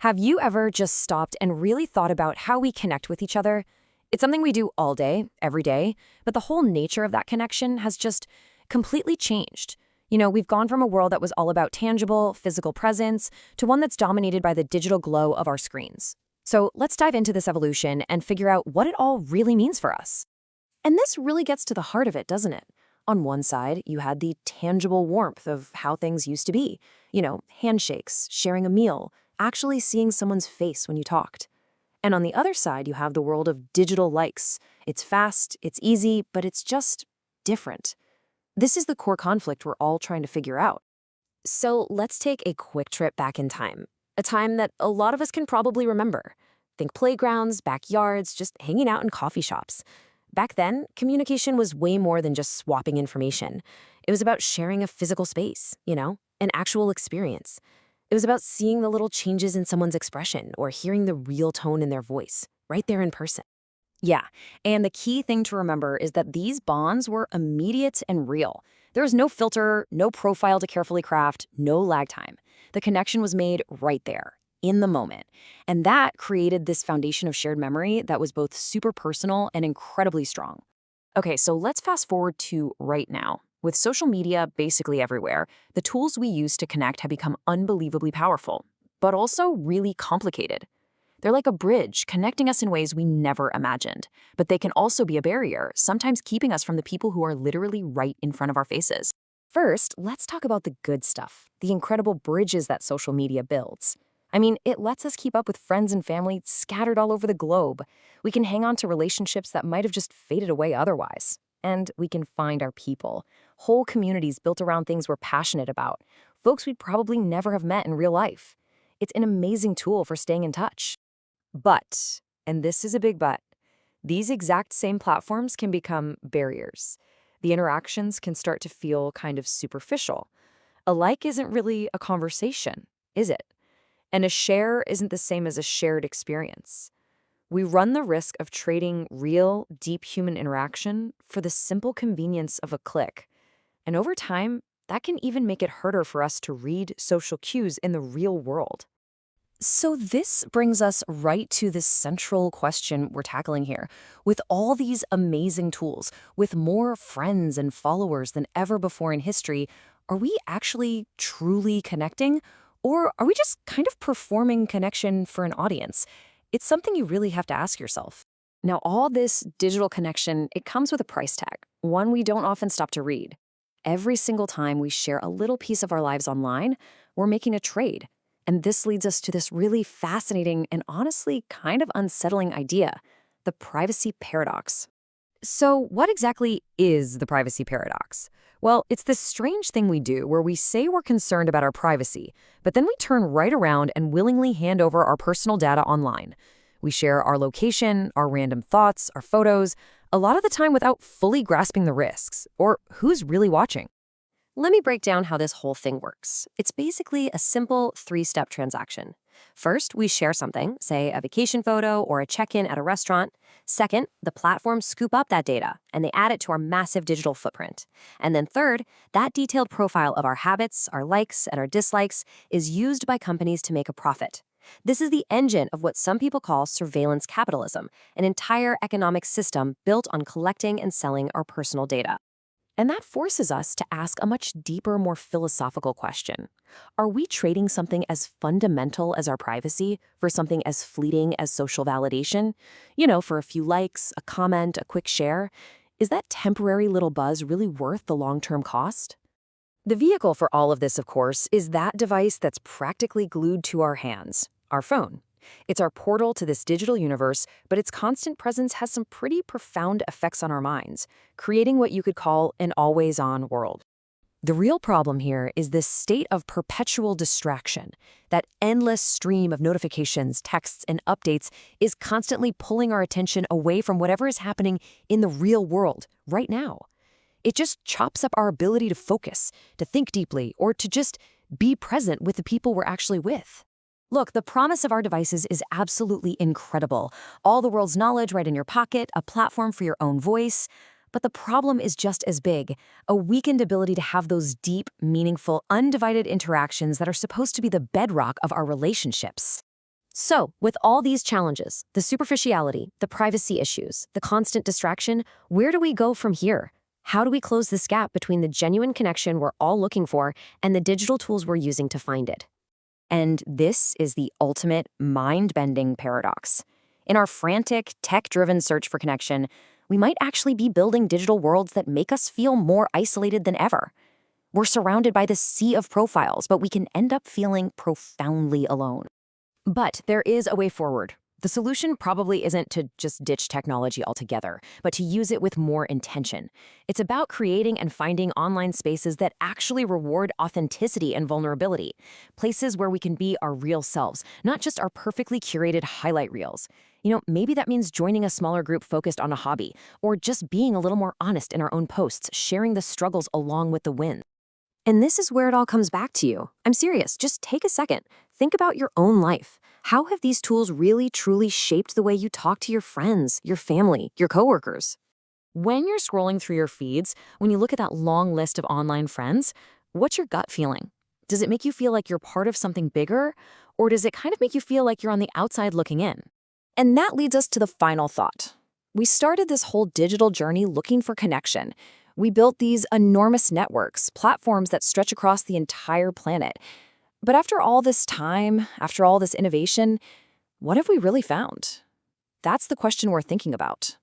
Have you ever just stopped and really thought about how we connect with each other? It's something we do all day, every day, but the whole nature of that connection has just completely changed. We've gone from a world that was all about tangible, physical presence to one that's dominated by the digital glow of our screens. So let's dive into this evolution and figure out what it all really means for us. And this really gets to the heart of it, doesn't it? On one side, you had the tangible warmth of how things used to be. Handshakes, sharing a meal, actually seeing someone's face when you talked. And on the other side, you have the world of digital likes. It's fast, it's easy, but it's just different. This is the core conflict we're all trying to figure out. So let's take a quick trip back in time. A time that a lot of us can probably remember. Think playgrounds, backyards, just hanging out in coffee shops. Back then, communication was way more than just swapping information. It was about sharing a physical space, an actual experience. It was about seeing the little changes in someone's expression or hearing the real tone in their voice, right there in person. Yeah, and the key thing to remember is that these bonds were immediate and real. There was no filter, no profile to carefully craft, no lag time. The connection was made right there, in the moment. And that created this foundation of shared memory that was both super personal and incredibly strong. Okay, so let's fast forward to right now. With social media basically everywhere, the tools we use to connect have become unbelievably powerful, but also really complicated. They're like a bridge connecting us in ways we never imagined, but they can also be a barrier, sometimes keeping us from the people who are literally right in front of our faces. First, let's talk about the good stuff, the incredible bridges that social media builds. It lets us keep up with friends and family scattered all over the globe. We can hang on to relationships that might have just faded away otherwise. And we can find our people, whole communities built around things we're passionate about, folks we'd probably never have met in real life. It's an amazing tool for staying in touch. But, and this is a big but, these exact same platforms can become barriers. The interactions can start to feel kind of superficial. A like isn't really a conversation, is it? And a share isn't the same as a shared experience. We run the risk of trading real, deep human interaction for the simple convenience of a click. And over time, that can even make it harder for us to read social cues in the real world. So this brings us right to this central question we're tackling here. With all these amazing tools, with more friends and followers than ever before in history, are we actually truly connecting? Or are we just kind of performing connection for an audience? It's something you really have to ask yourself. Now, all this digital connection, it comes with a price tag, one we don't often stop to read. Every single time we share a little piece of our lives online, we're making a trade. And this leads us to this really fascinating and honestly kind of unsettling idea, the privacy paradox. So what exactly is the privacy paradox? Well, it's this strange thing we do where we say we're concerned about our privacy, but then we turn right around and willingly hand over our personal data online. We share our location, our random thoughts, our photos, a lot of the time without fully grasping the risks, or who's really watching. Let me break down how this whole thing works. It's basically a simple three-step transaction. First, we share something, say a vacation photo or a check-in at a restaurant. Second, the platforms scoop up that data and they add it to our massive digital footprint. And then third, that detailed profile of our habits, our likes, and our dislikes is used by companies to make a profit. This is the engine of what some people call surveillance capitalism, an entire economic system built on collecting and selling our personal data. And that forces us to ask a much deeper, more philosophical question. Are we trading something as fundamental as our privacy for something as fleeting as social validation? For a few likes, a comment, a quick share. Is that temporary little buzz really worth the long-term cost? The vehicle for all of this, of course, is that device that's practically glued to our hands, our phone. It's our portal to this digital universe, but its constant presence has some pretty profound effects on our minds, creating what you could call an always-on world. The real problem here is this state of perpetual distraction. That endless stream of notifications, texts, and updates is constantly pulling our attention away from whatever is happening in the real world right now. It just chops up our ability to focus, to think deeply, or to just be present with the people we're actually with. Look, the promise of our devices is absolutely incredible. All the world's knowledge right in your pocket, a platform for your own voice. But the problem is just as big, a weakened ability to have those deep, meaningful, undivided interactions that are supposed to be the bedrock of our relationships. So, with all these challenges, the superficiality, the privacy issues, the constant distraction, where do we go from here? How do we close this gap between the genuine connection we're all looking for and the digital tools we're using to find it? And this is the ultimate mind-bending paradox. In our frantic, tech-driven search for connection, we might actually be building digital worlds that make us feel more isolated than ever. We're surrounded by this sea of profiles, but we can end up feeling profoundly alone. But there is a way forward. The solution probably isn't to just ditch technology altogether, but to use it with more intention. It's about creating and finding online spaces that actually reward authenticity and vulnerability, places where we can be our real selves, not just our perfectly curated highlight reels. Maybe that means joining a smaller group focused on a hobby, or just being a little more honest in our own posts, sharing the struggles along with the wins. And this is where it all comes back to you. I'm serious, just take a second. Think about your own life. How have these tools really, truly shaped the way you talk to your friends, your family, your coworkers? When you're scrolling through your feeds, when you look at that long list of online friends, what's your gut feeling? Does it make you feel like you're part of something bigger? Or does it kind of make you feel like you're on the outside looking in? And that leads us to the final thought. We started this whole digital journey looking for connection. We built these enormous networks, platforms that stretch across the entire planet. But after all this time, after all this innovation, what have we really found? That's the question we're thinking about.